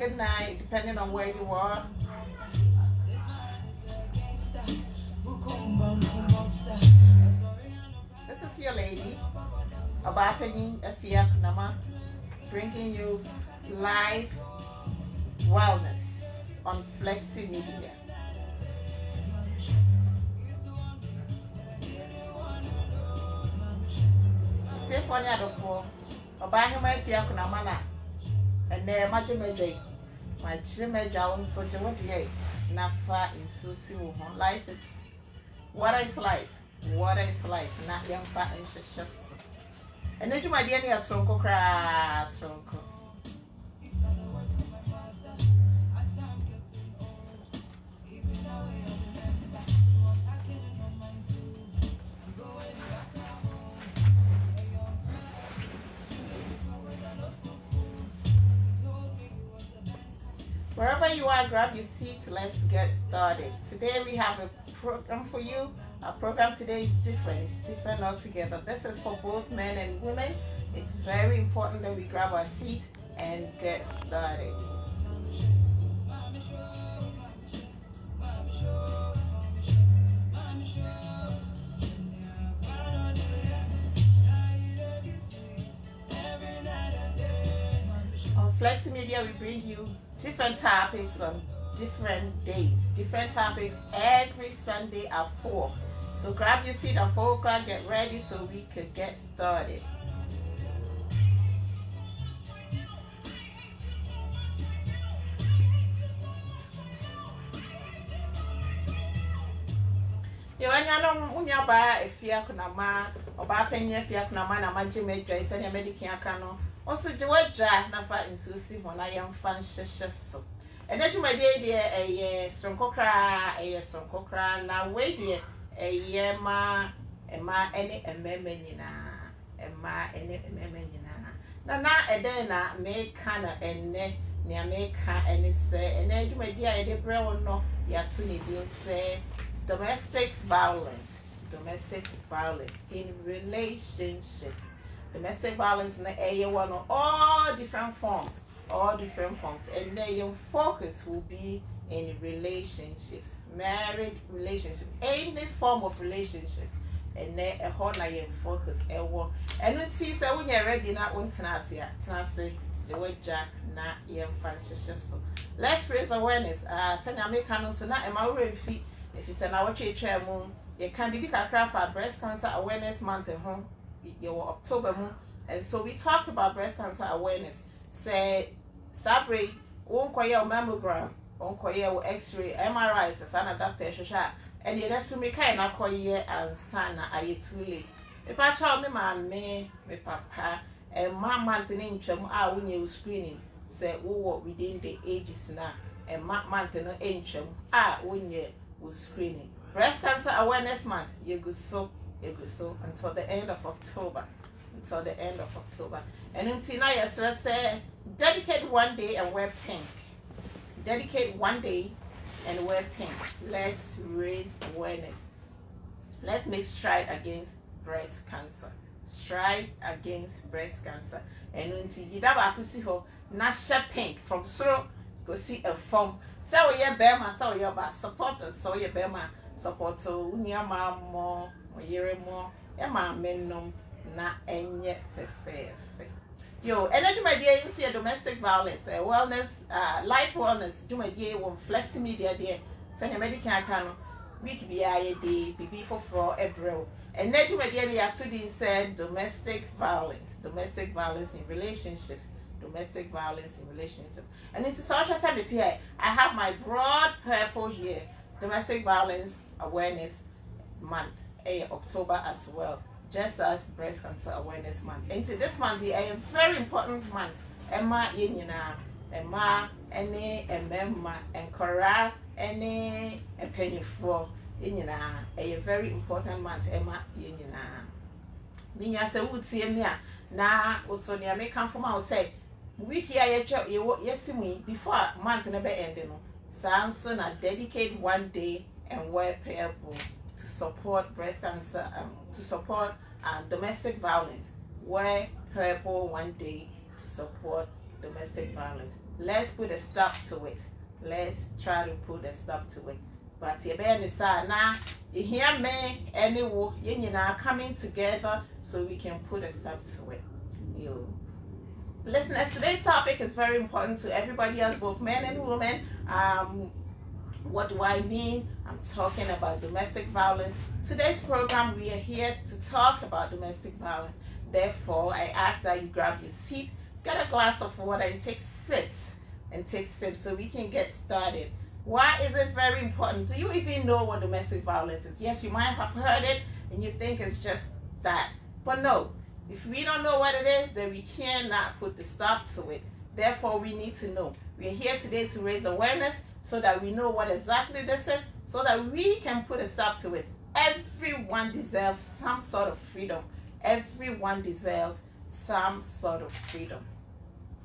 good night, depending on where you are. This is your lady, Obaa Panin, Afia, Konama, bringing you live wellness on Flexy Media. It's a funny other for Obaa Afia, Konama, and there, much of my chimedja on such a what ye, Nafa in Susi. Life is what is life? What is life? Not young fat and shashes. And then you my dear near Stronko crass, Stronko. Wherever you are, grab your seat. Let's get started. Today we have a program for you. Our program today is different. It's different altogether. This is for both men and women. It's very important that we grab our seat and get started. On Flexy Media, we bring you different topics on different days, different topics every Sunday at 4. So grab your seat at 4 o'clock, get ready so we could get started. Yo, anyalo unya ba Afia Konama, Obaa Panin Afia Konama na majimedwa isanya medikin aka no. Oso jewadwa na fa nsusi ho na yemfa nhyehyɛ so. Ene dwumadie de eye sonkokra na we de eye ma ene emema nyina. Ema ene emema nyina. Na eden na meka na enne ne meka ene se ene dwumadie a de bre wo no ya to ne din se domestic violence in relationships. Domestic violence na one of all different forms, and then your focus will be in relationships, marriage relationship, any form of relationship, and then a whole na your focus and it sees that when you're ready na tenase jeweja na your so let's raise awareness. Send American so na ema we fi if you send our church you can be kakra for breast cancer awareness month at home. Your October month, and so we talked about breast cancer awareness. Say, Sabri, won't call your mammogram, won't call your X-ray, MRI, Sana doctor, and the rest of me kind of call ye and Sana, are you too late? If I told me, my papa, and my month in interim, I when you screening, say, oh, within the ages now, and my month in interim, when you was screening. Breast cancer awareness month, you go so until the end of October. And until now, yes, let's say dedicate one day and wear pink. Dedicate one day and wear pink. Let's raise awareness. Let's make stride against breast cancer. And until you have see her, Nasha pink from so go see a form. So we are Bema, so you're about supporters, so you're Bema support to Unyama more. Mo ema menom na enye fefefe. Yo, energy my dear, you see a domestic violence, wellness, life wellness, do my dear one Flexy Media dear. Send a medical account, week be a day, BB for April. And then my dear, you actually said domestic violence in relationships. And it's a social summit here. I have my broad purple here, domestic violence awareness month. October as well, just as breast cancer awareness month. And to this month, a very important month. Emma Yenina, Emma, any, Emma, and Cora, any, a penny for Yenina, a very important month. Emma Yenina. Minya se would see me na also near me come from our say. Week here, yes, me before month never ending. Sounds soon I dedicate one day and wear purple to support breast cancer, to support domestic violence. Wear purple one day to support domestic violence. let's put a stop to it. Let's try to put a stop to it. But you better say now, you hear me anyway, you know, coming together so we can put a stop to it. You listeners, today's topic is very important to everybody else, both men and women. What do I mean? I'm talking about domestic violence. Today's program, we are here to talk about domestic violence. Therefore, I ask that you grab your seat, get a glass of water, and take sips so we can get started. Why is it very important? Do you even know what domestic violence is? Yes, you might have heard it and you think it's just that. But no, if we don't know what it is, then we cannot put the stop to it. Therefore, we need to know. We are here today to raise awareness so that we know what exactly this is, so that we can put a stop to it. Everyone deserves some sort of freedom. Everyone deserves some sort of freedom.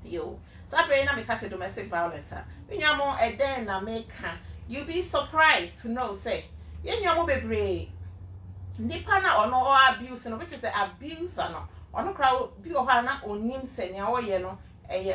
Yo, so I'm because of domestic violence. When you're more a day in America, you'll be surprised to know, say, you're more baby. Nipana or no abuse, which is the abuse, or no crowd, be or hana or nim senior or yeno,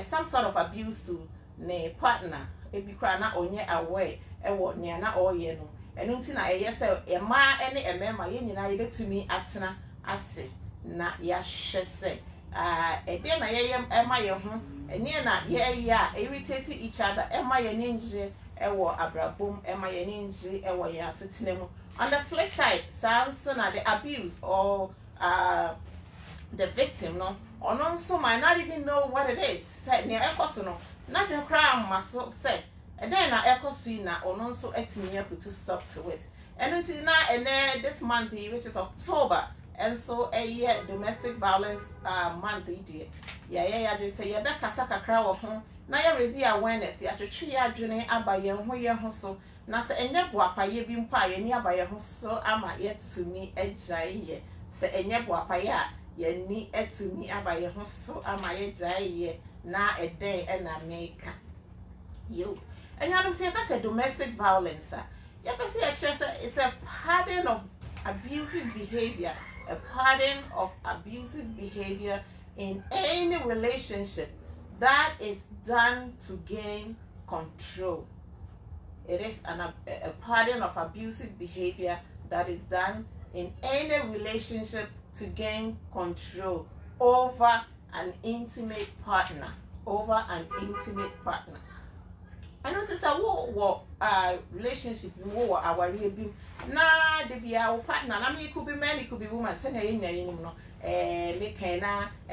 some sort of abuse to ne partner. If you cry not on your away, a what near not all yeno. And until I yes, a ma any a member, you know, to me at Sena, I say, na ya say. A dear my Emma your home, and near not, yeah, irritating each other, Emma your ninja, a war abra boom, Emma your ninja, a war ya sitting. On the flip side, sounds so now the abuse or the victim, no, or non so might not even know what it is. Said near Ecosono, not your crown must so say, and then I echo sooner or non so acting to stop to it. And until now, and then this month, which is October. And so a year domestic violence month, dear. Yeah, I say, yeah, back a saka crowd home. Now you raise awareness, you have to treat your journey about your whole year hustle. Now say, and your guapa, ye been pie, and nearby your hustle, am I yet to me a jay. Say, and your guapa, ye need it to me about your hustle, am I a jay, now a day and I make you. And you know, say, that's a domestic violence. You ever see it's a pattern of abusive behavior. A pattern of abusive behavior in any relationship that is done to gain control. It is a pattern of abusive behavior that is done in any relationship to gain control over an intimate partner. Over an intimate partner. And this is a relationship war our real na the be our partner. I mean, it could be men, it could be women. Send in no make a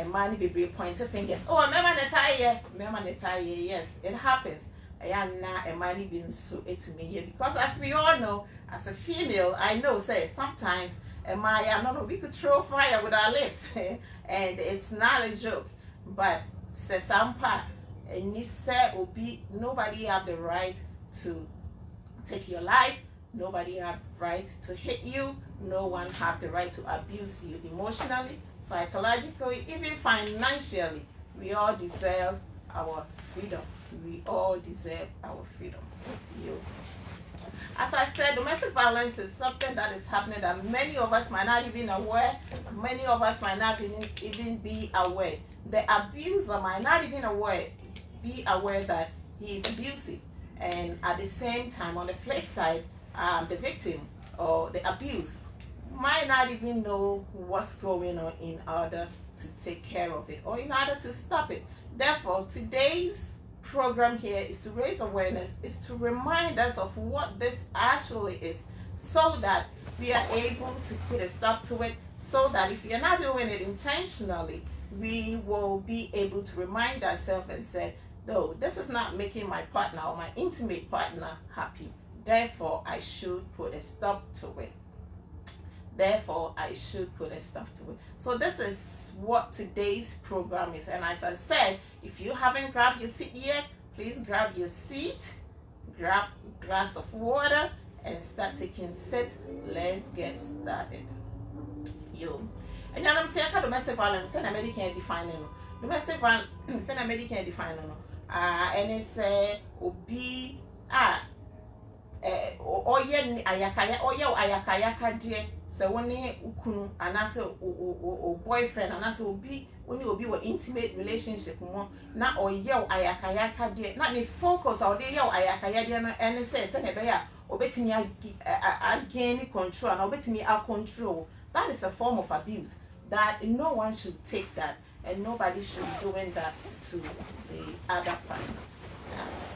man be pointing fingers. Oh, remember the tie, yes, it happens. A man being so it to me because as we all know, as a female, I know say sometimes we could throw fire with our lips and it's not a joke. But say some part and you say nobody have the right to take your life, nobody have the right to hit you, no one have the right to abuse you emotionally, psychologically, even financially. We all deserve our freedom. We all deserve our freedom. As I said, domestic violence is something that is happening that many of us might not even aware. Many of us might not even be aware. The abuser might not even be aware that he is abusive. And at the same time, on the flip side, the victim or the abused might not even know what's going on in order to take care of it or in order to stop it. Therefore, today's program here is to raise awareness, is to remind us of what this actually is, so that we are able to put a stop to it, so that if you're not doing it intentionally, we will be able to remind ourselves and say, no, this is not making my partner or my intimate partner happy. Therefore, I should put a stop to it. Therefore, I should put a stop to it. So this is what today's program is. And as I said, if you haven't grabbed your seat yet, please grab your seat, grab a glass of water, and start taking sips. Let's get started. And you know what I'm saying? Domestic violence, send a medical define it. Domestic violence, send a medical define it. And it's ayakaya dear so when ukunu anase o boyfriend anase obi oni obi were intimate relationship mo na oyel ayakayaka de na ne focus or de yel ayakaya de no ene say na be ya obetimi gain control na obetimi control. That is a form of abuse that no one should take that, and nobody should be doing that to the other partner.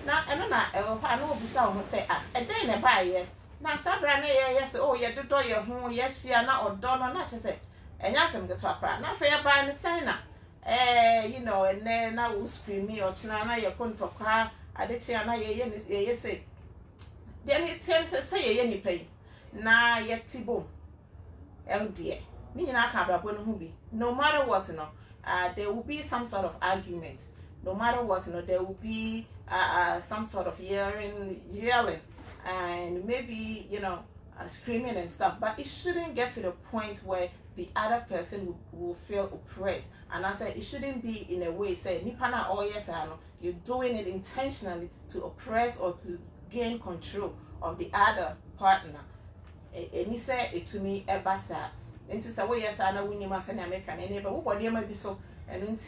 Now I know na I know bisa o say e den na ba ye na sabra na ye say oh ye dodo ye ho ye hia na odo no na che say enya asem de to akra na fa ye ba ne sign na you know and na wo scream me or china na ye kontokwa ade che na ye say then it tells say ye ni pay na ye tibo dear ni nyina ka brabo no hu bi no matter what no there will be some sort of argument. No matter what, there will be some sort of yelling, and maybe screaming and stuff. But it shouldn't get to the point where the other person will feel oppressed. And I said it shouldn't be in a way say nipana oh yes I know you're doing it intentionally to oppress or to gain control of the other partner. And he said it to me ebasa. And to say well yes I know we need to American and but what might be so and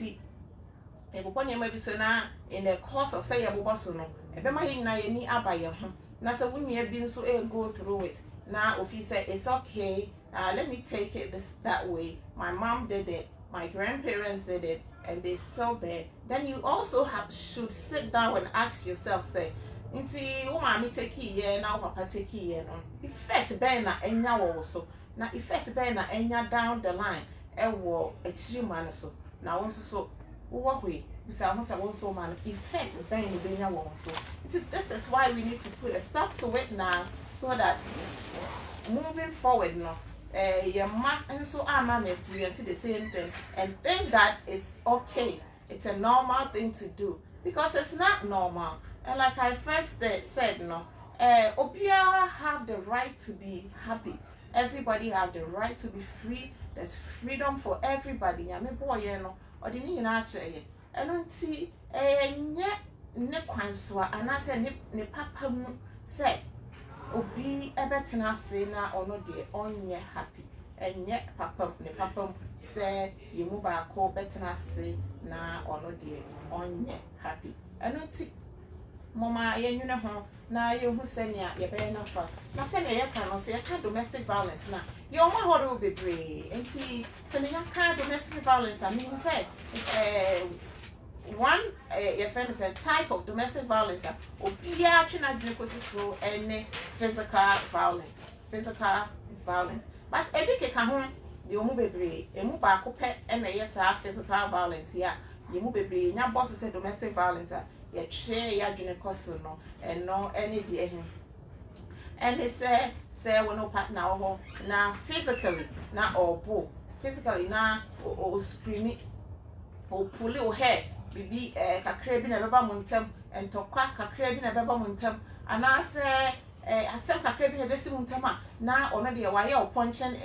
maybe so now in the course of say so no ebema na ye ni abaye ho na say wunya bi so go through it now if you say it's okay let me take it that way, my mom did it, my grandparents did it, and they still there, then you also should sit down and ask yourself say nti wo ma mi take here na papa take here no effect ben na enya wo so na effect ben na enya down the line wo achiri man so na won so what we say so man effect ben in so this is why we need to put a stop to it now so that moving forward your mom and so our mom experience the same thing and think that it's okay, it's a normal thing to do, because it's not normal. And like I first said Obaa have the right to be happy, everybody have the right to be free, there's freedom for everybody. I mean boy or the ni na che e no nti nye ne kwanso anase ne papa mu say obi ebetena se na ono de onye happy enye papa ne papa say yimu ba ko betena se na ono de onye happy e no nti mama ye nwune ho na ye hu senya ye be na fa na senya ye ka no se ye ka domestic violence na ye o ma horo bebre enti se me ya ka domestic violence I mean say one your friend is a type of domestic violence obia twena dwene ko so any physical violence but edike ka ho de o mu bebre emu ba ko pe na ye sa physical violence ya ye mu bebre nya boss say domestic violence ya twe ya dwene ko so no and no any de ehim and they say we no partner ho na physically na obo physically na o screaming o pull your hair bibi kakra bi na beba mo ntem entokwa kakra bi na beba mo ntem ana se asem kakra bi na besi mo ntem na ono de wa ye o punching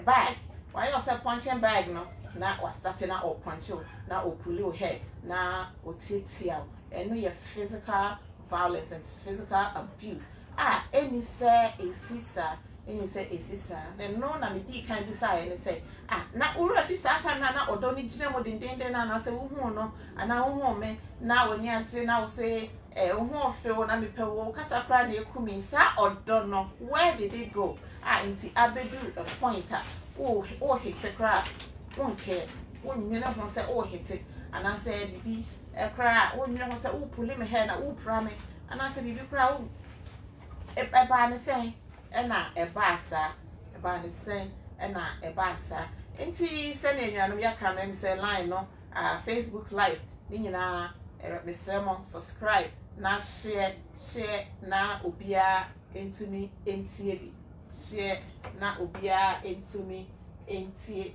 bag wa ye o se punching bag no na wa start na o punch na o pull your hair na o titia eno ye physical violence and physical abuse any say esisa then no na me di kan bi say any say na uru fi start na odo ni gina mo dindinde na say wo hu no ana wo hu me na woni ate na wo say wo hu fe wo na me pe wo kasa kra na ekumi sa odo no where did it go nti abedu a point o hit kra won care won nyina ho say o hit ana say bibi kra won nyina ho say o pull me hair na o pra me ana say bibi kra wo eba ne say ena ebasa eba ne say ena ebasa enti se na enuanom ya ka na say line no Facebook live ni nyina mesemo subscribe na share na obia entumi entie bi share na obia entumi entie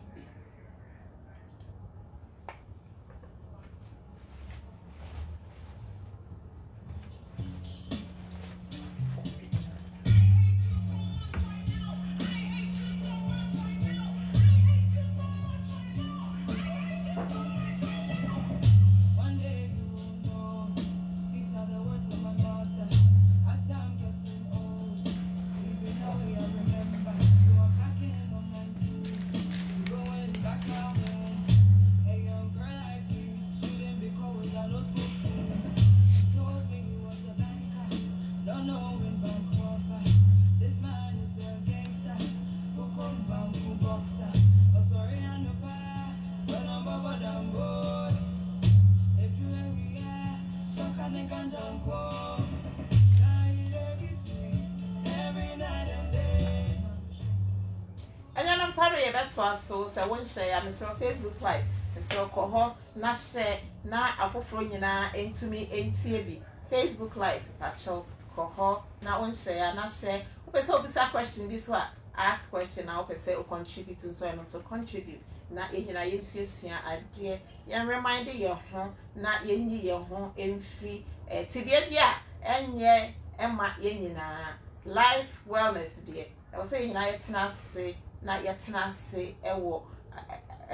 yɛbɛto so sɛ wo nhyɛ Mr. Facebook live Mr. Koho na share na afoforo nyinaa entumi entie bi Facebook live pacho Koho na wo nhyɛ na share wopɛ obisa question this one ask question na wopɛ sɛ contribute so and also contribute na yɛnyina yɛnsuasua adeɛ yɛn remind yɛn ho na yɛnyi yɛn ho emfiri tibia bia enye ɛma yɛnyina life wellness deɛ ɛwɔ sɛ yɛnyina yɛtena ase na yɛtena ase ɛwɔ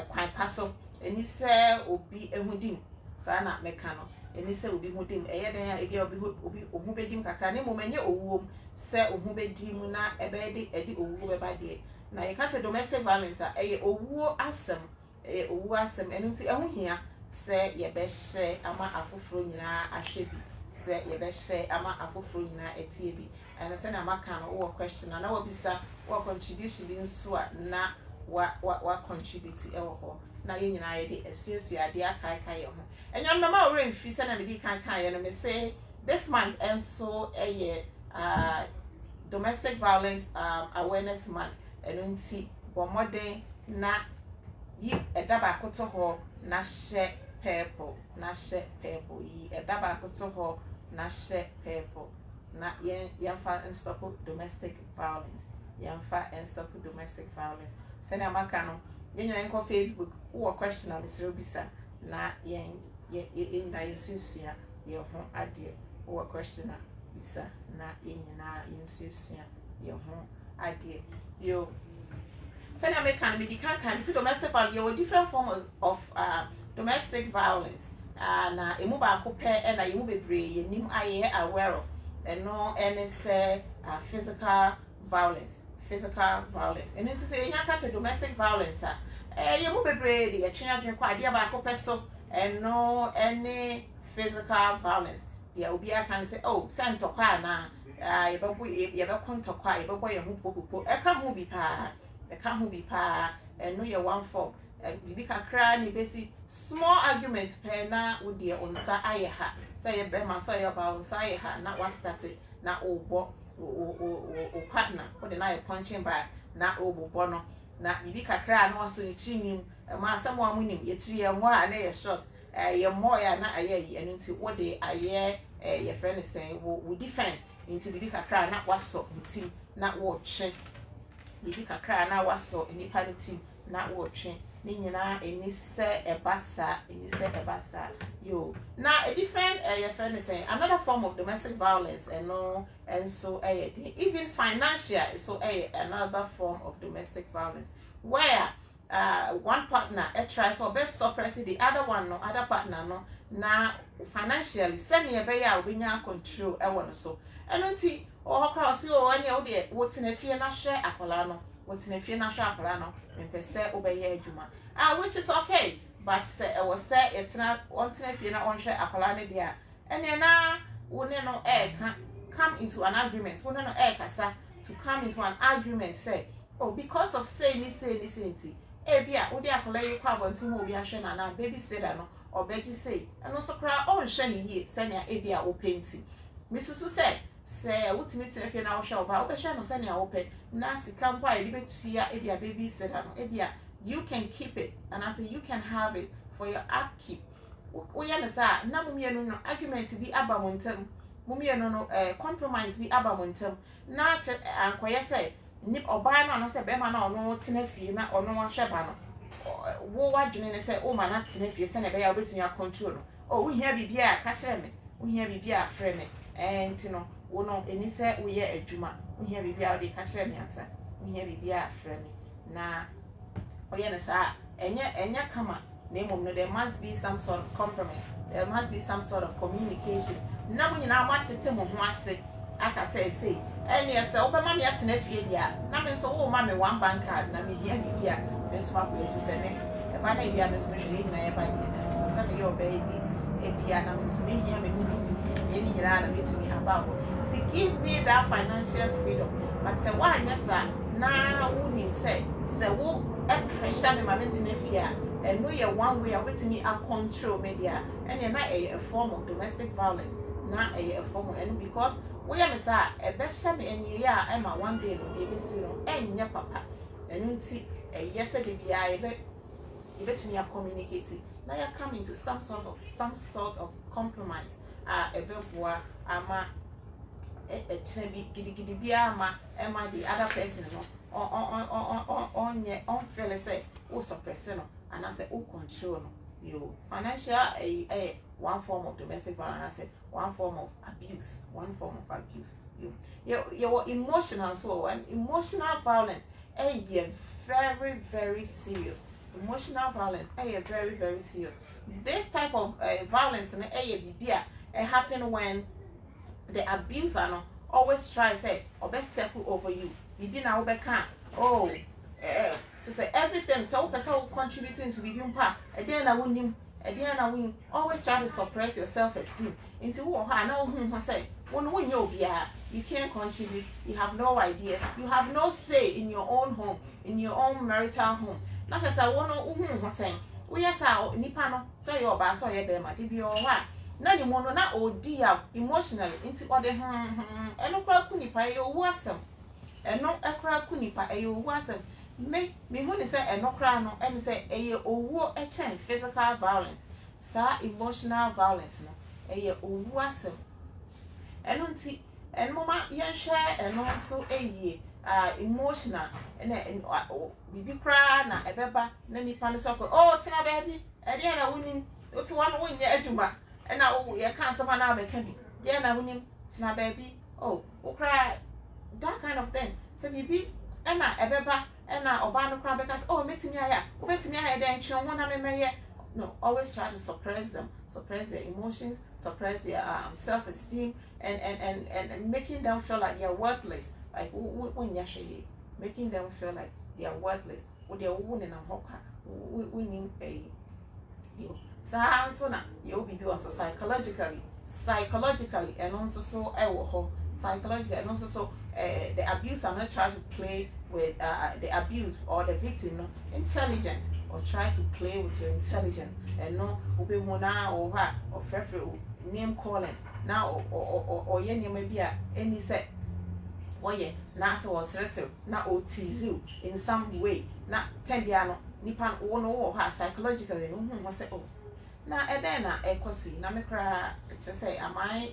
kwan pa so eni sɛ obi ehudim saa na meka no eni sɛ obi hudim ɛyɛ den a ebi obi ohu bedim kakra ne mom enye owuom sɛ ohu bedim na ɛbɛde edi owuo bɛba deɛ na yɛka sɛ domestic violence a ɛyɛ owuo asɛm ɛno nti ɛho hia sɛ yɛbɛhyɛ ama afoforo nyinaa ahwɛ bi sɛ yɛbɛhyɛ ama afoforo nyinaa etie bi ɛno sɛ na maka no wo question na wabisa wo contribution bi nso a na wa contribute ɛwɔ hɔ na yɛn nyinaa yɛde asuasua ade akaeka yɛ ho ɛnyɛ mama ore mfi sɛ na medi kan yɛ no me say this month enso ɛyɛ domestic violence awareness month ɛno nti bɔ mmɔden na yi ɛda baako to hɔ na hyɛ purple yi ɛda baako to hɔ na hyɛ purple na yɛmfa stop domestic violence sɛnea amaka no yɛnyina yɛnkɔ Facebook wowɔ question a mesrɛ bisa na yɛnyina yɛnsuasua yɛn ho adeɛ wowɔ question a bisa na yɛnyina yɛnsuasua yɛn ho adeɛ yo sɛnea meka no medi kan see domestic violence yɛwɔ different forms of domestic violence na emu baako pɛ ɛna yɛmu bebree yɛnim ayɛ aware of ɛno ɛne sɛ physical violence and nti sɛ yɛnya ka sɛ domestic violence a yɛmu bebree de yɛtwe adwene kɔ adeɛ baako pɛ so ɛno ɛne physical violence deɛ obi aka no sɛ sɛ ntɔkwa anaa yɛbɛkɔ ntɔkwa a yɛbɛbɔ yɛn ho popopo ɛka ho bi paa ɛno yɛ one form bibi kakra ne besi small argument pɛ na wo deɛ onsa ayɛ ha sɛ yɛ bɛma sɛ yɛ ba onsa ayɛ ha na wa start na obɔ o partner wo de na yɛ punching bag na obɔ no na bibi kakra na waso ne tirim ma asɛm wa munim yɛtiri yɛ mo a na yɛ short yɛ mo ya na ayɛ yi ɛno nti wo de ayɛ yɛ friend sɛn wo defense nti bibi kakra na waso mutim na wo twe bibi kakra na waso nipa no tim na wo twe ni nyina eni sɛ ɛbasa yo na a different your friend is saying another form of domestic violence and so even financial so another form of domestic violence where one partner tries to best suppress the other partner no na financially send your be ya obinya control no so ɛno nti cross you any o de wotina fie na hwɛ akola no wotina fie na hwɛ akola no mpɛsɛ obɛyɛ adwuma which is okay but say I was say it's not wanting fie na onhwɛ akola ne dia ɛne na wone no come into an agreement wone no kasa to come into an agreement say because of say nti bia wo de akola yi kwa bonti ho obi ahwɛ na na baby sitter no obeji say ɛno so kra onhwɛ ne yie sɛ nea bia wo penti misusu say wotimi tena fie na wo hwɛ oba wo bɛhwɛ no sɛ nea wo pɛ na sika mpo a yɛde betua bia baby sitter no bia you can keep it and I say you can have it for your upkeep wo ya ne sa na mumienu no argument bi aba mo ntam mumienu no compromise bi aba mo ntam na ankoye say nip oba no say be ma na ono tena fie na ono ahwɛ ba no wo wadwene ne say o ma na tena fie say na be ya obetumi control no wo hia bibia ka kyerɛ me wo hia bibia afrɛ me enti no wo no eni say wo yɛ adwuma wo hia bibia wo de ka kyerɛ me ansa wo hia bibia afrɛ me na oye ne sa enya kama na emom no there must be some sort of compromise, there must be some sort of communication na mo nyina matete mo ho ase aka say ene ye say obema me atena fie dia na me nso wo ma me one bank card na me hia bibia me so ma ko ye say ne e ba na bia me so me hwe nyina ye ba ni so say me yo ba di bia na me so me hia me hu ye ni nyina na me tumi aba ho to give me that financial freedom but say wa anya sa na wo nim say wo pressure me ma tena fie and no one way with me a control media and you're not a form of domestic violence not a form and because we are a best me and yeah I'm one day no ABC no and ya papa and you see yes the bi you bet me communicating now you come into some sort of compromise ebeboa ama echebi gidi bia ama the other person no on feel say o suppress no and I say o control no you financial one form of domestic violence, one form of abuse, your emotional so and emotional violence very serious. Emotional violence very serious. This type of violence happen when the abuser no always try say or best step over you. Bibi na obeka to say everything so person contributing to bibi mpa then na wonim na win always try to suppress your self-esteem into who ha na who say when you can't contribute, you have no ideas, you have no say in your own home, in your own marital home. Not just I want to saying we yes nipa no so your Obaa so your bema de bi o ha na ni mo no na odi emotionally into ode eno kwa ku nipa e owu asem eno ekra ku nipa e owu asem me hu ni say eno kra no em say e owu e chen physical violence sa emotional violence no e owu asem eno nti eno ma yen hwe eno so emotional bibi kra na ebeba na nipa no so tina baby e dey na wunim oti wan wonye adwuma e na wo ye kan sama na abeka bi dey na wunim tina baby ukra that kind of thing so bibi e na ebeba e na Obaa no kra beka metimi aya den twen ho na memeye no always try to suppress their emotions, suppress their self-esteem and making them feel like they are worthless. Like when you making them feel like they are worthless. With their wound and hoka, winning a you. So na you be doing so psychologically, and also so psychologically, and also so the abuse. I'm not trying to play with the abuse or the victim, no intelligence or try to play with your intelligence and no ube mona or ha or frefre name callings now or ye maybe any set. Oh yeah, na so was wrestle na o tease you in some way na tendiano nipan wo no wo ha psychologically no hu say na eden na ekosu na me kra say am I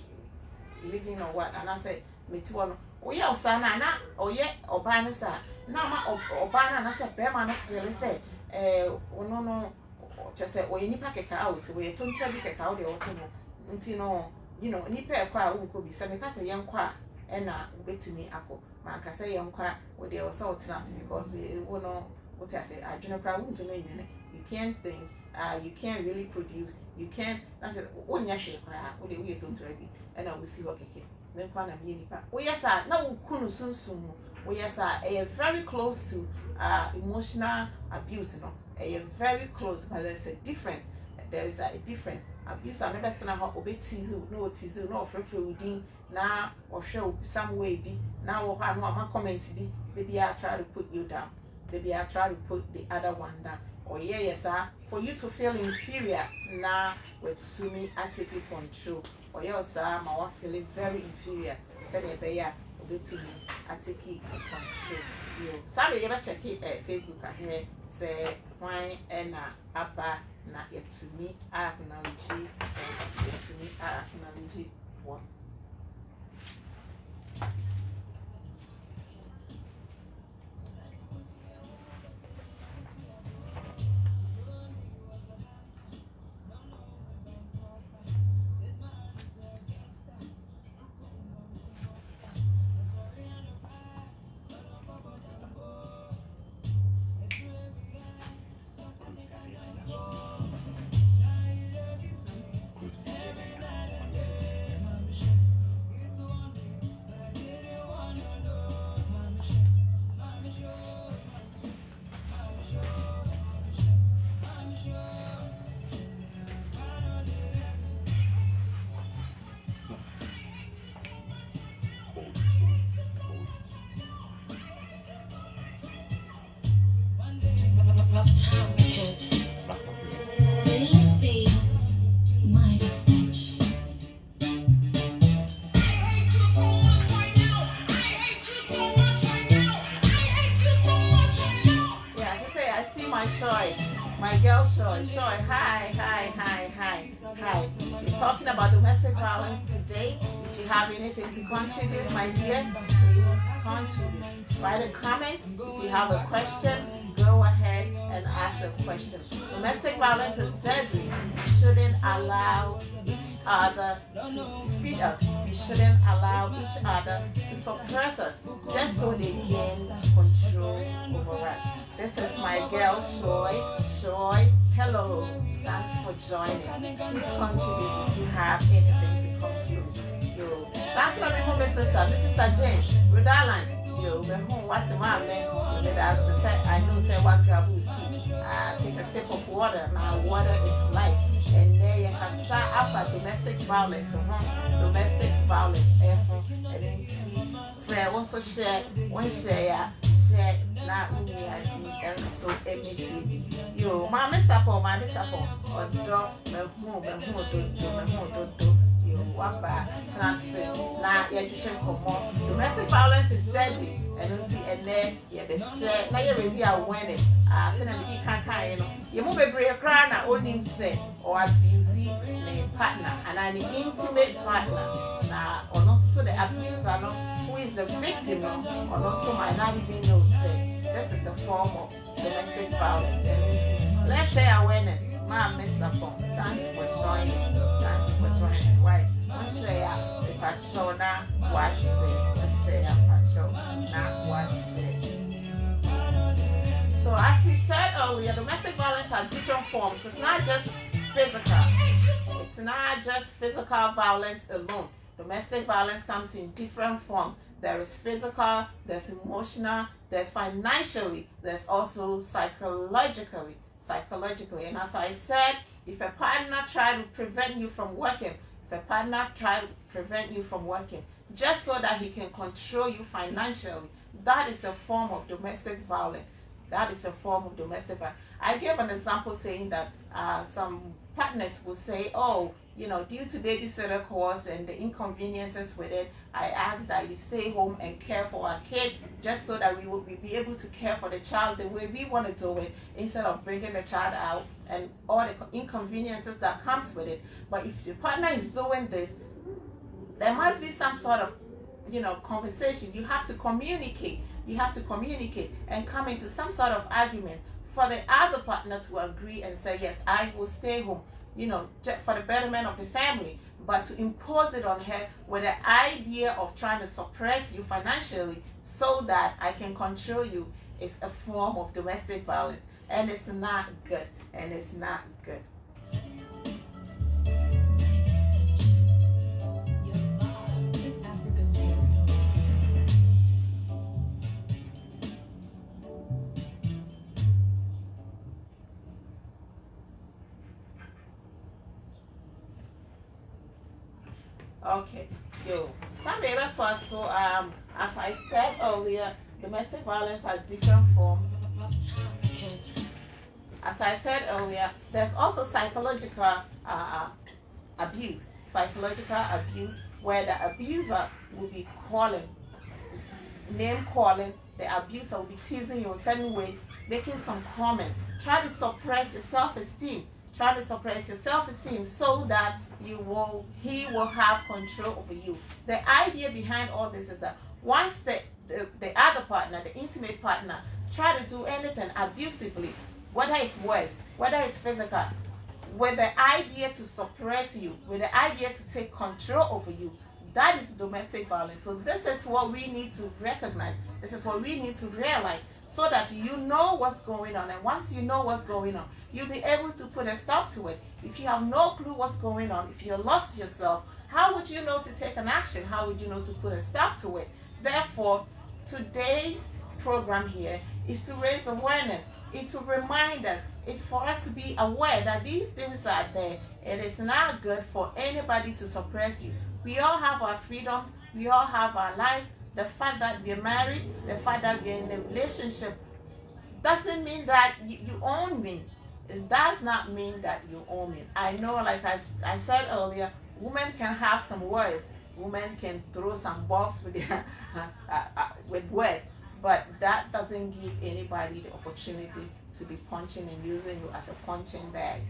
living or what and I say meti wo no wo ye osana na oye Obaa ne sa na ma Obaa na say be ma no feel say no just say o ye nipa keka out we tontra bi keka out de wo no nti no you know nipa e kwa wo ko bi say me ka say yen kwa ena betumi akọ ma ka say yonkwa we dey also tena because we no what I say adwene kra won't know you can't think you can't really produce you can't that's wonya hwe kra we dey we tontra bi ena we see okeke me kwa na me nipa we yes na wo kunu sunsun we yes very close to emotional abuse no very close but there is a difference abuse and never tell how obetize no tease no frefre udin na or show some way be now or no comment be maybe I try to put you down maybe I try to put the other one down or yes for you to feel inferior now with sumi I take it control or yes my feeling very inferior said obetumi I take it control you sorry you better check it Facebook here say why and Abaa na yetumi acknowledge one. my Shoy, my girl Shoy. Shoy, hi, hi, hi, hi, hi. We're talking about domestic violence today. If you have anything to contribute, my dear, please contribute. Write a comment. If you have a question, go ahead and ask a question. Domestic violence is deadly. We shouldn't allow each other to defeat us. We shouldn't allow each other to suppress us just so they gain control over us. This is my girl Shoy. Shoy, hello. Thanks for joining. Please contribute if you have anything to contribute. Yo, thanks for being home, Sister Jane, Rhode Island. Yo, we're home. What's the man? I know say what grab will see. Take a sip of water. Now water is life. And there you can start after domestic violence. Domestic violence. And then see, friend also share, one share, not me and so everything. Yo, mommy support, or dog, my home, you wapa transit na education come domestic violence is deadly and then the share na you raise awareness say na me kan you know you move bebre cry na onim say or abuse the partner and an intimate partner na or also the abuser no who is the victim or also might not even know say this is a form of domestic violence and let's share awareness. Ma'am, Miss Sapon, thanks for joining. Why? Let's share the Pachona, wash it. Let's share Pachona, wash it. So, as we said earlier, domestic violence has different forms. It's not just physical. It's not just physical violence alone. Domestic violence comes in different forms. There is physical, there's emotional, there's financially, there's also psychologically. And as I said, if a partner tries to prevent you from working, just so that he can control you financially, that is a form of domestic violence. I gave an example saying that some partners will say, oh, you know, due to babysitter costs and the inconveniences with it, I ask that you stay home and care for our kid just so that we will be able to care for the child the way we want to do it instead of bringing the child out and all the inconveniences that comes with it. But if the partner is doing this, there must be some sort of, you know, conversation. You have to communicate and come into some sort of agreement for the other partner to agree and say, yes, I will stay home, you know, for the betterment of the family. But to impose it on her with the idea of trying to suppress you financially so that I can control you is a form of domestic violence. And it's not good. Okay, some able to us. So as I said earlier, domestic violence has different forms. As I said earlier, there's also psychological abuse. Where the abuser will be name calling, the abuser will be teasing you in certain ways, making some comments, try to suppress your self-esteem. So that he will have control over you. The idea behind all this is that once the other partner, the intimate partner, try to do anything abusively, whether it's words, whether it's physical, with the idea to suppress you, with the idea to take control over you, that is domestic violence. So this is what we need to recognize. This is what we need to realize so that you know what's going on. And once you know what's going on, you'll be able to put a stop to it. If you have no clue what's going on, if you're lost yourself, how would you know to take an action? How would you know to put a stop to it? Therefore, today's program here is to raise awareness. It's to remind us. It's for us to be aware that these things are there. It is not good for anybody to suppress you. We all have our freedoms. We all have our lives. The fact that we're married, the fact that we're in a relationship doesn't mean that you own me. It does not mean that you own me. I know, like I said earlier, women can have some words. Women can throw some bombs with their with words, but that doesn't give anybody the opportunity to be punching and using you as a punching bag.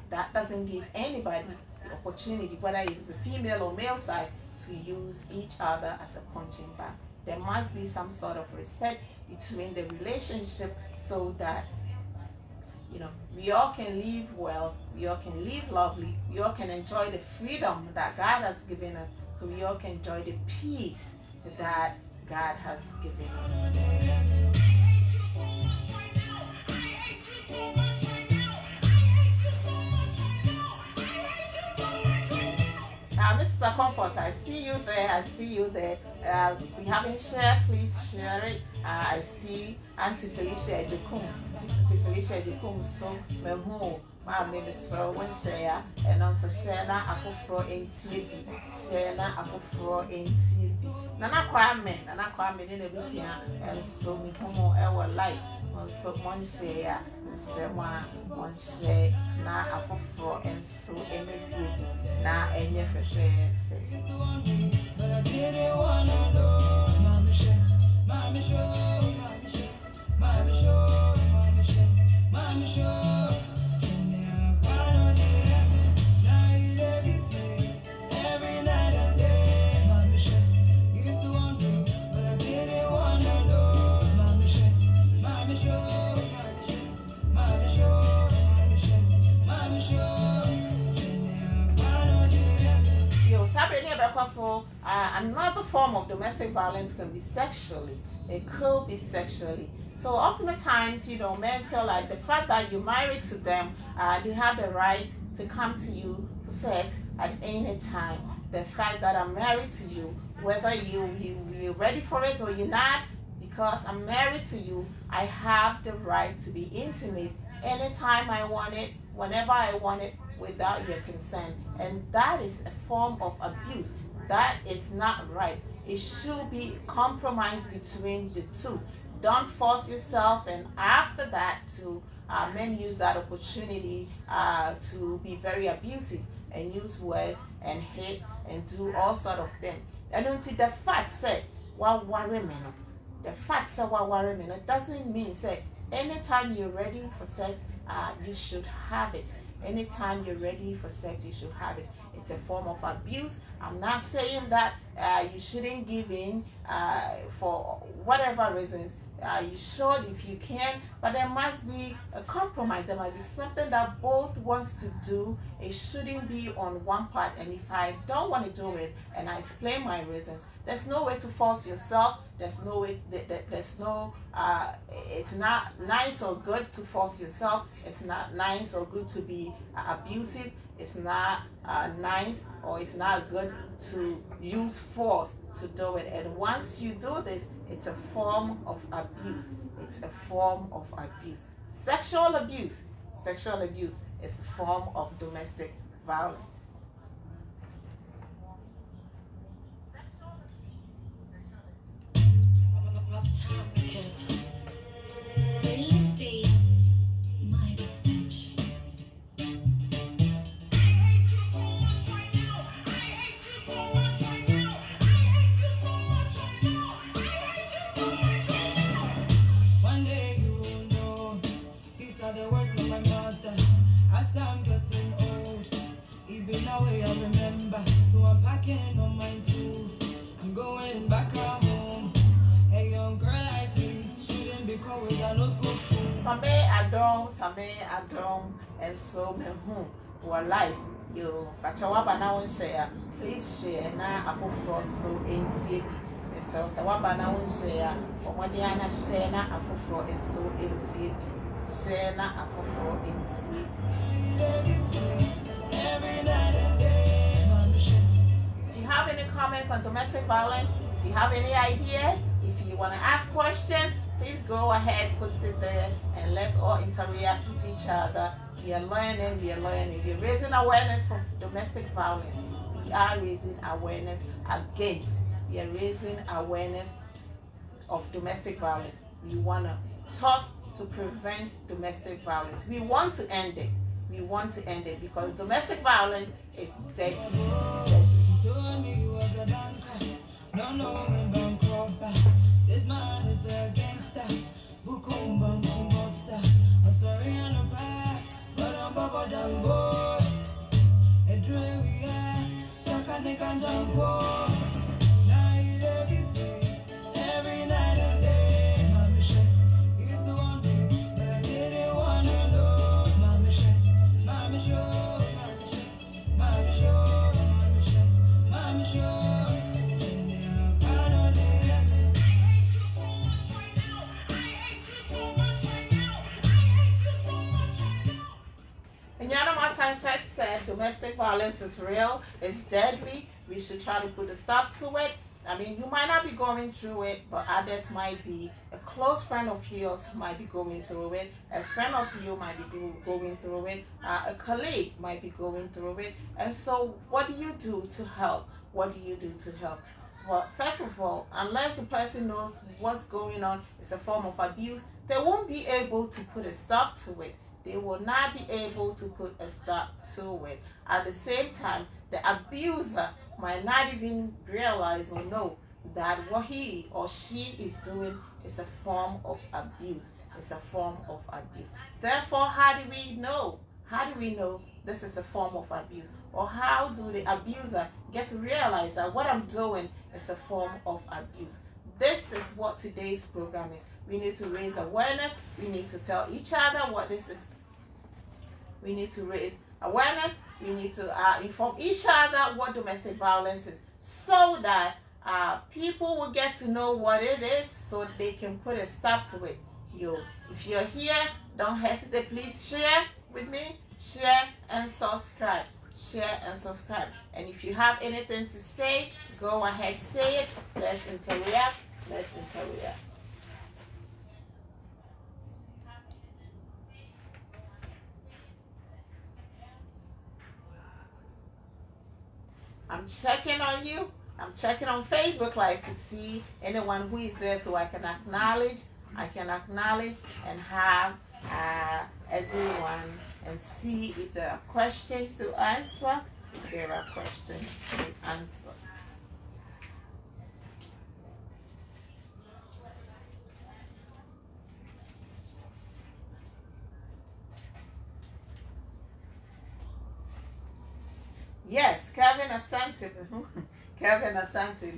That doesn't give anybody the opportunity, whether it's the female or male side, to use each other as a punching bag. There must be some sort of respect between the relationship so that we all can live well, we all can live lovely, we all can enjoy the freedom that God has given us, so we all can enjoy the peace that God has given us. Mr. Comfort, I see you there. If you haven't shared, please share it. I see Auntie Felicia Edukum, so Mehu, my minister, one share, and also share na afofro NTB, share na afofro NTB. Nana Kwame, in the Lucia, and so me homo our life. So one share, one share, na afofro, and so NTB, na any share. But I didn't wanna know, Mama show, Mama show, Mama show, Mama show. Every night and day, Mama show. Used to want to, but I didn't wanna know, Mama show, Mama show, Mama show, Mama show. Another form of domestic violence can be sexually. It could be sexually. So oftentimes, men feel like the fact that you're married to them, they have the right to come to you for sex at any time. The fact that I'm married to you, whether you're ready for it or you're not, because I'm married to you, I have the right to be intimate anytime I want it, whenever I want it, without your consent. And that is a form of abuse. That is not right. It should be compromise between the two. Don't force yourself, and after that men use that opportunity to be very abusive and use words and hate and do all sort of things. And until the fact said, "Well, worry me." The fact said, "Well, worry me." It doesn't mean say anytime you're ready for sex, you should have it. Anytime you're ready for sex, you should have it. It's a form of abuse. I'm not saying that you shouldn't give in for whatever reasons. You should if you can, but there must be a compromise. There might be something that both wants to do. It shouldn't be on one part. And if I don't want to do it and I explain my reasons, there's no way to force yourself. There's no way. It's not nice or good to force yourself. It's not nice or good to be abusive. It's not nice or it's not good to use force to do it. And once you do this, it's a form of abuse. It's a form of abuse. Sexual abuse is a form of domestic violence. I'm getting old, even now I remember. So I'm packing on my tools, I'm going back home. A young girl like me shouldn't be caught with a no school food. Some I don't, and so me who life you. But Chawaba now share, please share na afofro so enti. So Sawaba now share, or when they are share na afofro and so enti. Share na afofro enti. If you have any comments on domestic violence, if you have any ideas, if you want to ask questions, please go ahead, post it there, and let's all interact with each other. We are learning. We're raising awareness for domestic violence. We are raising awareness against. We are raising awareness of domestic violence. We want to talk to prevent domestic violence. We want to end it. Because domestic violence is deadly. Told me he was a banker, no when bank robber. This man is a gangster, Bukumbang kumbotsa. I'm sorry on the back, but I'm Papa Dango. A dream we are, Shakane Kanjango. Now you be free every night and day. Mama Shay, is the one thing, but I didn't wanna know. Mama Shay, Mama Show, Mama Show, Mama Show, Mama Show, Mama Show. And Yanama Sanfet said domestic violence is real, it's deadly, we should try to put a stop to it. I mean, you might not be going through it, but others might be. A close friend of yours might be going through it. A friend of you might be going through it. A colleague might be going through it. And so, what do you do to help? What do you do to help? Well, first of all, unless the person knows what's going on, it's a form of abuse, they won't be able to put a stop to it. They will not be able to put a stop to it. At the same time, the abuser might not even realize or know that what he or she is doing is a form of abuse. It's a form of abuse. Therefore, how do we know? How do we know this is a form of abuse? Or how do the abuser get to realize that what I'm doing is a form of abuse? This is what today's program is. We need to raise awareness. We need to tell each other what this is. We need to raise awareness. We need to inform each other what domestic violence is, so that people will get to know what it is, so they can put a stop to it. If you're here, don't hesitate. Please share with me. Share and subscribe. Share and subscribe. And if you have anything to say, go ahead, say it. Let's interact. Let's interact. I'm checking on you. I'm checking on Facebook Live to see anyone who is there, so I can acknowledge. And have everyone, and see if there are questions to answer. If there are questions to answer. Yes, Kevin Asante. Kevin Asante,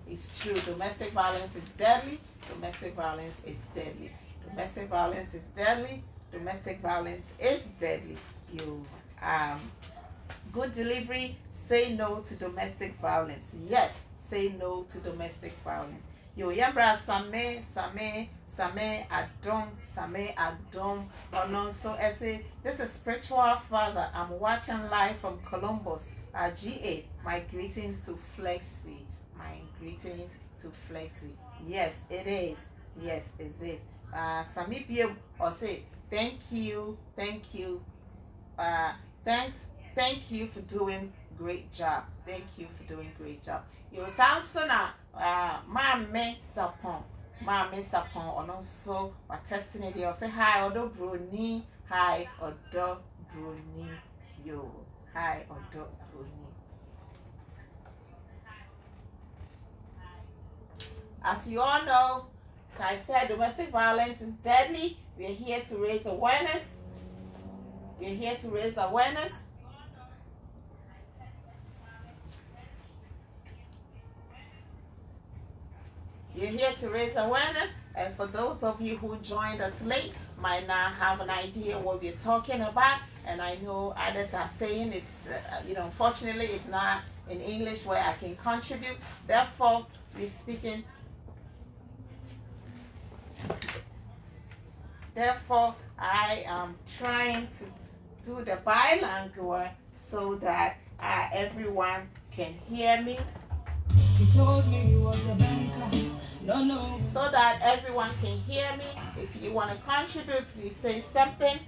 it's true. Domestic violence is deadly. Domestic violence is deadly. Domestic violence is deadly. Domestic violence is deadly. You good delivery. Say no to domestic violence. Yes, say no to domestic violence. Yo, yambra same adom. Oh no, so I say this is spiritual father. I'm watching live from Columbus, GA. My greetings to Flexy. My greetings to Flexy. Yes, it is. Yes, it is. Sami Bio or say thank you. Thank you for doing great job. Thank you for doing great job. Yo, Sansona, Mame Sapon, and also my testing it. Say hi, Odo Bruni. Hi, Odo Bruni. Yo, hi, Odo Bruni. As you all know, as I said, domestic violence is deadly. We are here to raise awareness. We are here to raise awareness. You're here to raise awareness, and for those of you who joined us late, might not have an idea what we're talking about, and I know others are saying it's, unfortunately it's not in English where I can contribute. Therefore, we're speaking. Therefore, I am trying to do the bilingual so that everyone can hear me. He told me he was a banker. No. So that everyone can hear me. If you want to contribute, please say something.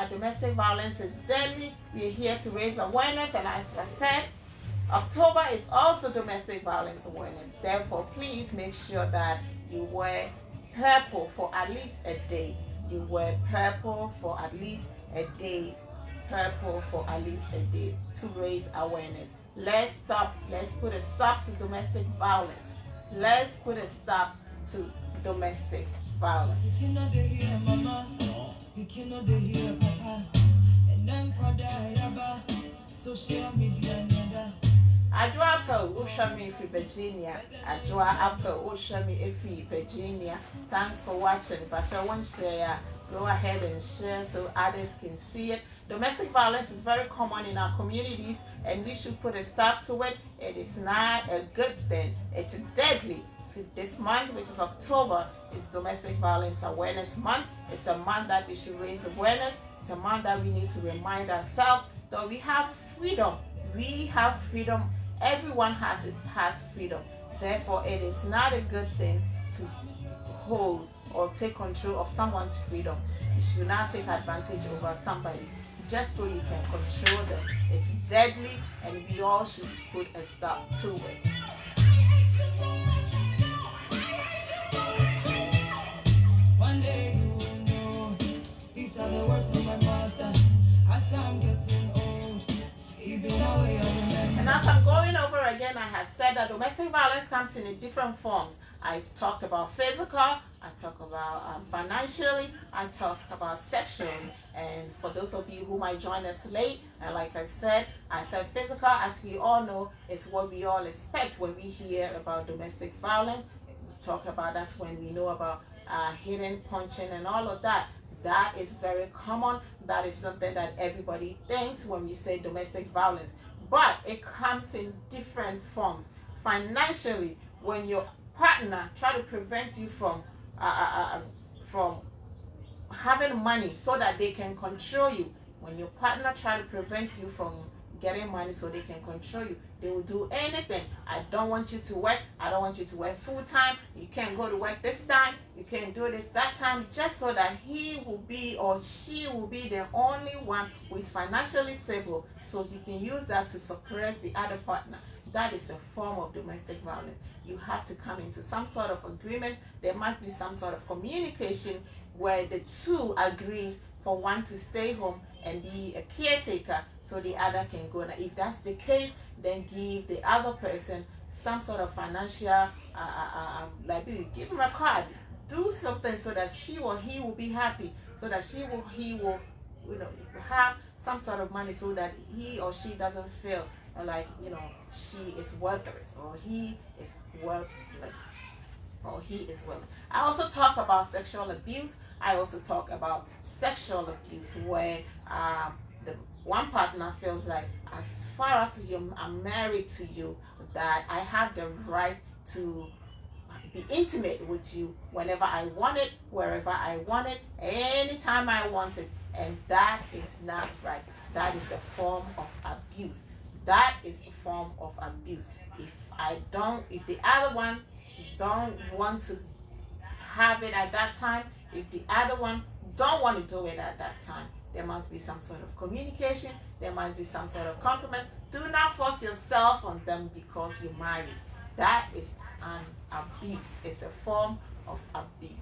Domestic violence is deadly. We're here to raise awareness, and as I said, October is also domestic violence awareness. Therefore, please make sure that you wear purple for at least a day. You wear purple for at least a day. Purple for at least a day to raise awareness. Let's put a stop to domestic violence. Let's put a stop to domestic violence. You cannot hear mama, you cannot hear papa, and then kwada yaba, social media nada. Adwa Apple, Ushami for Virginia. Adwa Apple, Ushami Efi Virginia. Thanks for watching. But I want to share. Go ahead and share so others can see it. Domestic violence is very common in our communities, and we should put a stop to it. It is not a good thing. It's deadly. This month, which is October, is Domestic Violence Awareness Month. It's a month that we should raise awareness. It's a month that we need to remind ourselves that we have freedom. We have freedom. Everyone has freedom. Therefore, it is not a good thing to hold or take control of someone's freedom. You should not take advantage over somebody just so you can control them. It's deadly, and we all should put a stop to it. One day you will know. These are the words of my mother. As I'm getting old, even now I remember. And as I'm going over again, I had said that domestic violence comes in different forms. I talked about physical, I talked about financially, I talked about sexually. And for those of you who might join us late, and like I said physical, as we all know, is what we all expect when we hear about domestic violence. We talk about that's when we know about hitting, punching, and all of that. That is very common. That is something that everybody thinks when we say domestic violence. But it comes in different forms. Financially, when your partner try to prevent you from having money so that they can control you. When your partner try to prevent you from getting money so they can control you, they will do anything. I don't want you to work. I don't want you to work full time. You can't go to work this time. You can't do this that time, just so that he will be or she will be the only one who is financially stable, so he can use that to suppress the other partner. That is a form of domestic violence. You have to come into some sort of agreement. There must be some sort of communication where the two agrees for one to stay home and be a caretaker so the other can go. Now, if that's the case, then give the other person some sort of financial liability. Give him a card. Do something so that she or he will be happy, so that he will have some sort of money, so that he or she doesn't feel like she is worthless or he is worthless or he is worthless. I also talk about sexual abuse. I also talk about sexual abuse where the one partner feels like, as far as I'm married to you, that I have the right to be intimate with you whenever I want it, wherever I want it, anytime I want it. And that is not right. That is a form of abuse. That is a form of abuse. If the other one don't want to have it at that time, if the other one don't want to do it at that time, there must be some sort of communication. There must be some sort of compromise. Do not force yourself on them because you're married. That is an abuse. It's a form of abuse.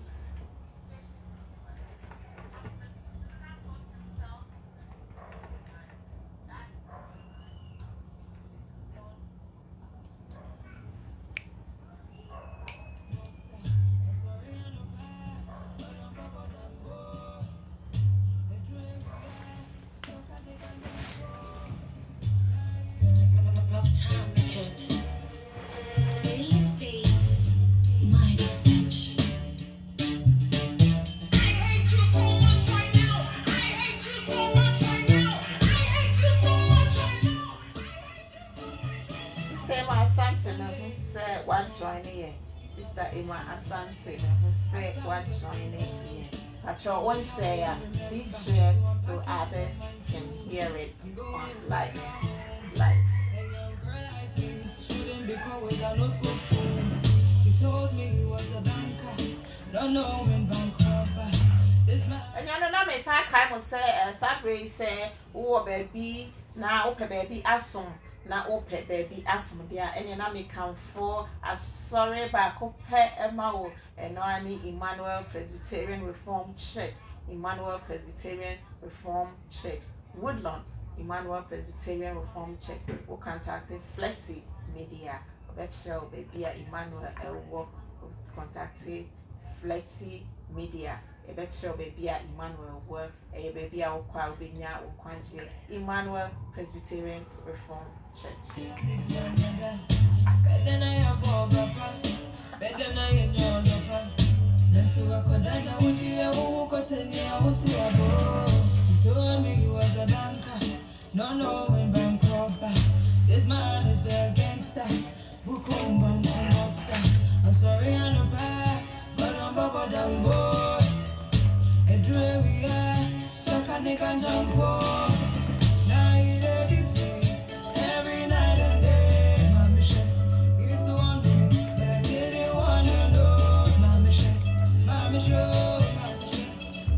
Sister Emma Asante, who said what joining here. But your one share, please share so others can hear it on live. He told me he was a banker, don't know when bankrupt. And you know, me say I must say, Sabri say, oh baby, now open baby asum. Na ope baby asum dia ene na me kanfo asore ba ko pe ema wo eno ani Emmanuel Presbyterian Reformed Church, Emmanuel Presbyterian Reformed Church, Woodlawn, Emmanuel Presbyterian Reformed Church. Wo contact Flexy Media, bet show baby Emmanuel Elwo, contact Flexy media. A bet show baby Emmanuel were a baby our choir binya or quanji Emmanuel Presbyterian Reform Church. Better than I am better than I am Let's see what could I know with you. Who could tell me I was here? You told me you was a banker. No, when bank robber. This man is a gangster. Who come bank gangster? I'm sorry, I'm no bad, but I'm Baba Dango. And here we are, Shaka Nika Jango. Now you let it be every night and day. My mission is the one thing that I didn't want to know. My mission, my mission,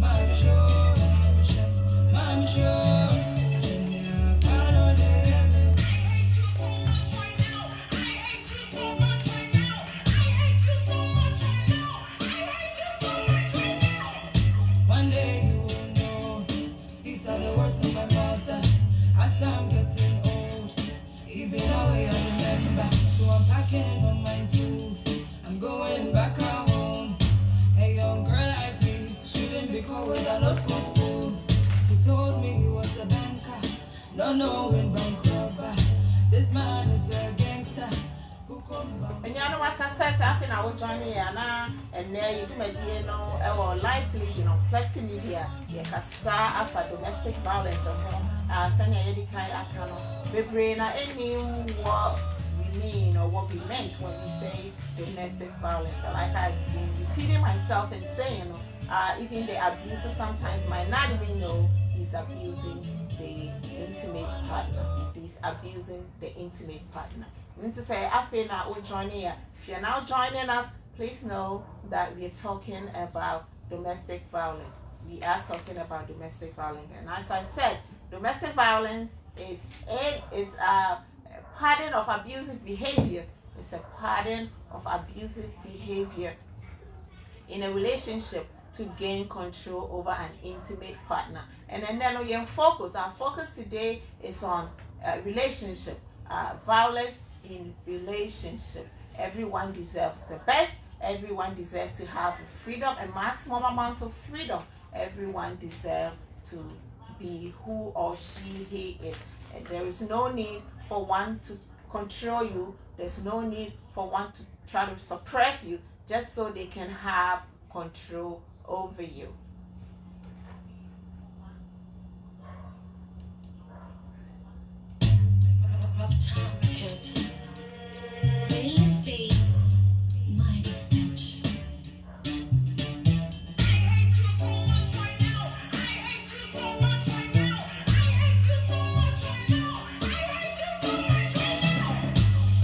my mission, my mission. One day you will know. These are the words of my mother. As I'm getting old, even away I remember. So I'm packing on my tools. I'm going back home. A young girl like me shouldn't be caught with a no school food. He told me he was a banker, not knowing bank robber. This man is a gangster. And you know what success I think I will join here and there you do my our life leading on Flexy media. You can say for domestic violence at home. Send your kind of brain any what we mean or what we meant when we say domestic violence. Like I've been repeating myself and saying, even the abuser sometimes might not even know he's abusing the intimate partner. He's abusing the intimate partner. I need to say, Afia now we're joining here. If you're now joining us, please know that we're talking about domestic violence. We are talking about domestic violence, and as I said, domestic violence is a pattern of abusive behaviors. It's a pattern of abusive behavior in a relationship to gain control over an intimate partner. And then our focus today is on relationship, violence in relationship. Everyone deserves the best. Everyone deserves to have freedom, a maximum amount of freedom. Everyone deserves to be who or he is. And there is no need for one to control you. There's no need for one to try to suppress you just so they can have control over you.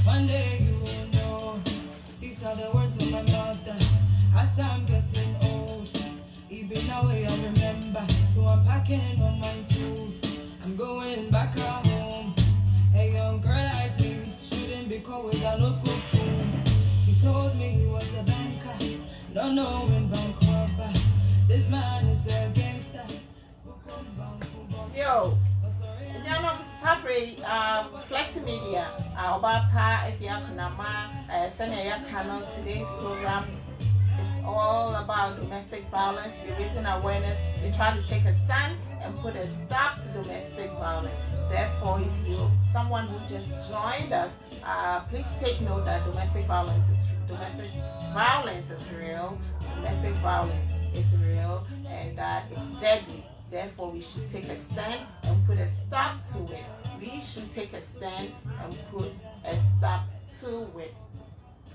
One day you will know. These are the words of my mother. As I'm getting old, even now I remember. So I'm packing on my tools. I'm going back home. A young girl like me shouldn't be caught with a no school food. He told me he was a banker, not knowing bank robber. This man is a gangster. Yo, you know, separate Flexy media, Obaa, Afia, Konama, today's program. It's all about domestic violence. We're raising awareness. We try to take a stand and put a stop to domestic violence. Therefore, if you're someone who just joined us, please take note that domestic violence is real. Domestic violence is real, and that it's deadly. Therefore, we should take a stand and put a stop to it. We should take a stand and put a stop to it.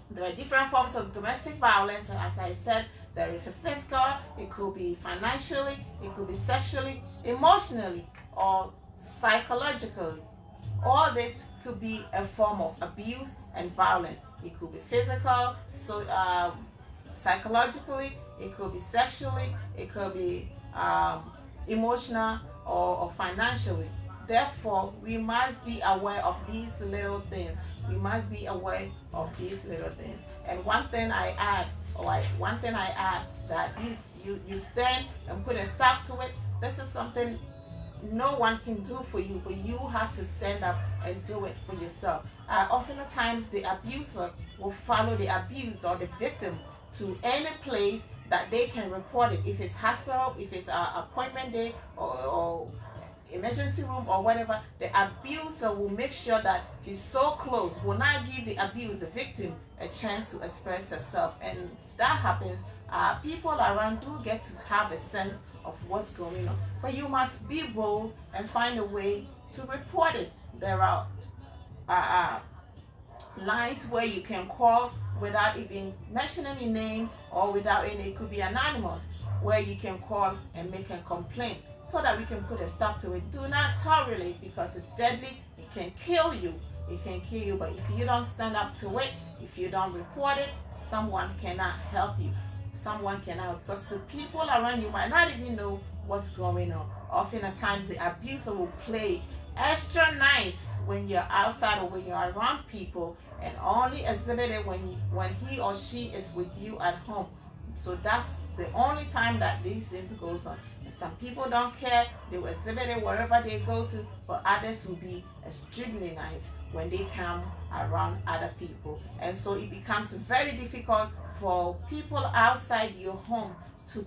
There are different forms of domestic violence, and as I said, there is a physical, it could be financially, it could be sexually, emotionally, or psychologically. All this could be a form of abuse and violence. It could be physical, psychologically, it could be sexually, it could be emotional or financially. Therefore, we must be aware of these little things. We must be aware of these little things. And one thing I ask that you stand and put a stop to it. This is something no one can do for you, but you have to stand up and do it for yourself. Oftentimes, the abuser will follow the abused or the victim to any place that they can report it. If it's hospital, if it's an appointment day, or emergency room or whatever, the abuser will make sure that she's so close, will not give the victim, a chance to express herself. And that happens, people around do get to have a sense of what's going on. But you must be bold and find a way to report it. There are lines where you can call without even mentioning your name, or without any, it could be anonymous, where you can call and make a complaint so that we can put a stop to it. Do not tolerate, because it's deadly. It can kill you. It can kill you. But if you don't stand up to it, if you don't report it, someone cannot help you. Someone cannot, because the people around you might not even know what's going on. Often at times the abuser will play extra nice when you're outside or when you're around people, and only exhibit it when he or she is with you at home. So that's the only time that these things goes on. And some people don't care, they will exhibit it wherever they go to, but others will be extremely nice when they come around other people. And so it becomes very difficult for people outside your home to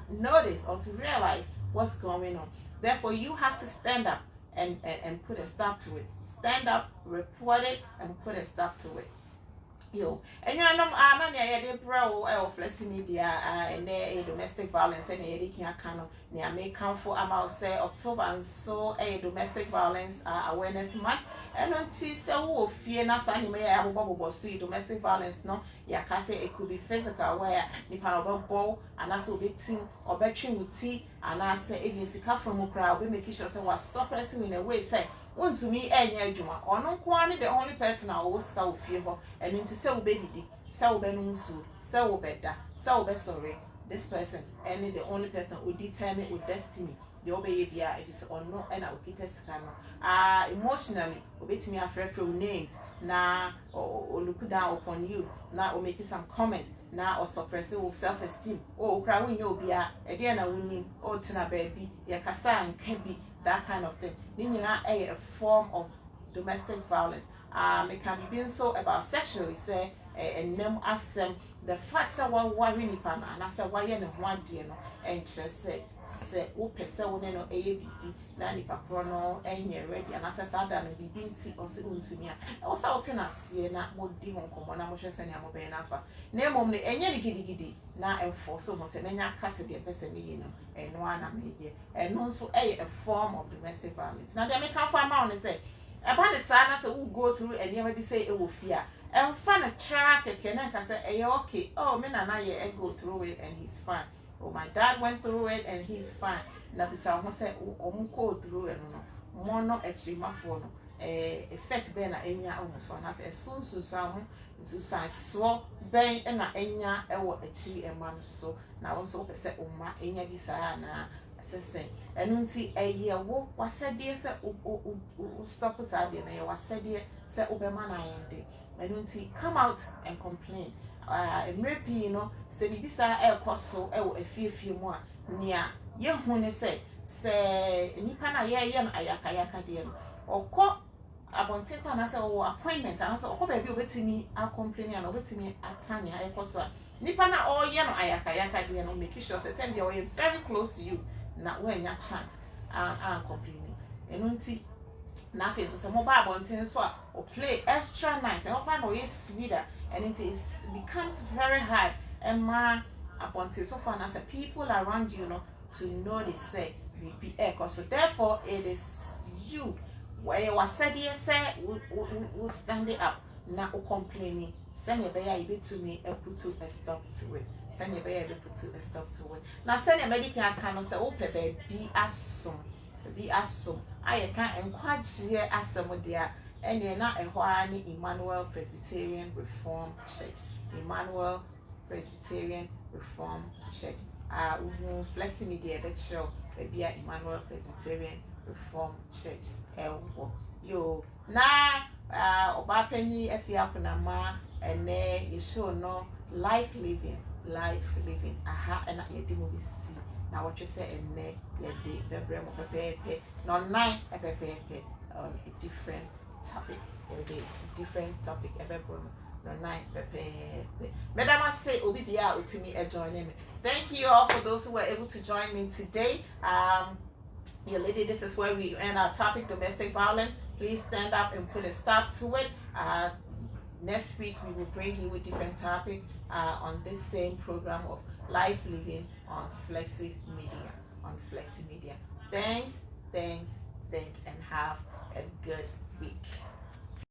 notice or to realize what's going on. Therefore, you have to stand up and put a stop to it. Stand up, report it, and put a stop to it. Yo, and you know, I'm a bro or Flexy media and a domestic violence and a can near may come for about say October, and so a domestic violence awareness month. And until so fear not signing may have a bubble see domestic violence, no, ya can say it could be physical where Nipan of ball and also victim or betting with tea, and I say if it's a from crowd, we make sure so was suppressing in a way say. One to me, any juma, or no quantity, the only person I always scout fear her, and into so baby, so benunsu, so better, so be sorry. This person, any the only person who determine with destiny, the obey if it's or no, and I'll get a scanner. Emotionally, obey me afraid for names, now or look down upon you, now or making some comments, now or suppressive of self esteem, or crowing you'll be a dear winning, or tina baby, ya casa and can be. That kind of thing. Then you know a form of domestic violence. It can be being so about sexually say and name ask them the facts are what worry me pan and I said why you know one dear no and just say open so no a baby nanny paprono and you're ready and I said that and be binti or soon to me. I was out in a siena more demon common I'm just saying I'm obeying alpha. Name on the any giddy now and for so much and then I cast the person you know and one I made and also a form of domestic violence. Now they may come for a man and say about the sadness that will go through and you maybe say it will fear. And fun a track a can I say, hey, okay, oh, men and I go through it and he's fine. Oh, my dad went through it and he's fine. Now, besides, I say, oh, go through it, no, more no actually my phone. Effect ben at any almost on us as soon as some so ben and at any or actually a man so now also say, oh, my any desire now. And until a year walk was said, dear, said, stop us out there, was said, dear, said Obama, and until come out and complain. Maybe you know, say, this air cost so a few more near. Young when say, Nipana, yam, ayaka, dear, or call upon take on us or appointment, and also, oh, baby, wait to me, I'll complain, and over to me, I can't, I cost Nipana or yam, ayaka, dear, no make sure, say, 10 away very close to you. Not when your chance I'm complaining. And until nothing so some mobile until so or play extra nice and hope is sweeter and it becomes very hard and man upon so far as the people around you know to know they say we be echo. So therefore it is you where you was said yes say will stand it up now complaining send your baby to me and put to a stop to it. Send your baby put to a stop to it. Now send your medical can say, oh, baby, be assume. I can't encourage as some of their and you're not a Hawani Emmanuel Presbyterian Reform Church. Emmanuel Presbyterian Reform Church. Flexy media that show maybe Emmanuel Presbyterian Reform Church. Yo, now, Obaa Panin, Afia, Konama, and there you show no life living. Aha, and I didn't see. Now, what you say, and ne, your day, the brim of a pepe, not nine, a different topic, a different topic, a Nine pepe. Madam, I say Obi be out to me and joining me. Thank you all for those who were able to join me today. Your lady, this is where we end our topic, domestic violence. Please stand up and put a stop to it. Next week we will bring you a different topic on this same program of life living on Flexy Media. Thanks, and have a good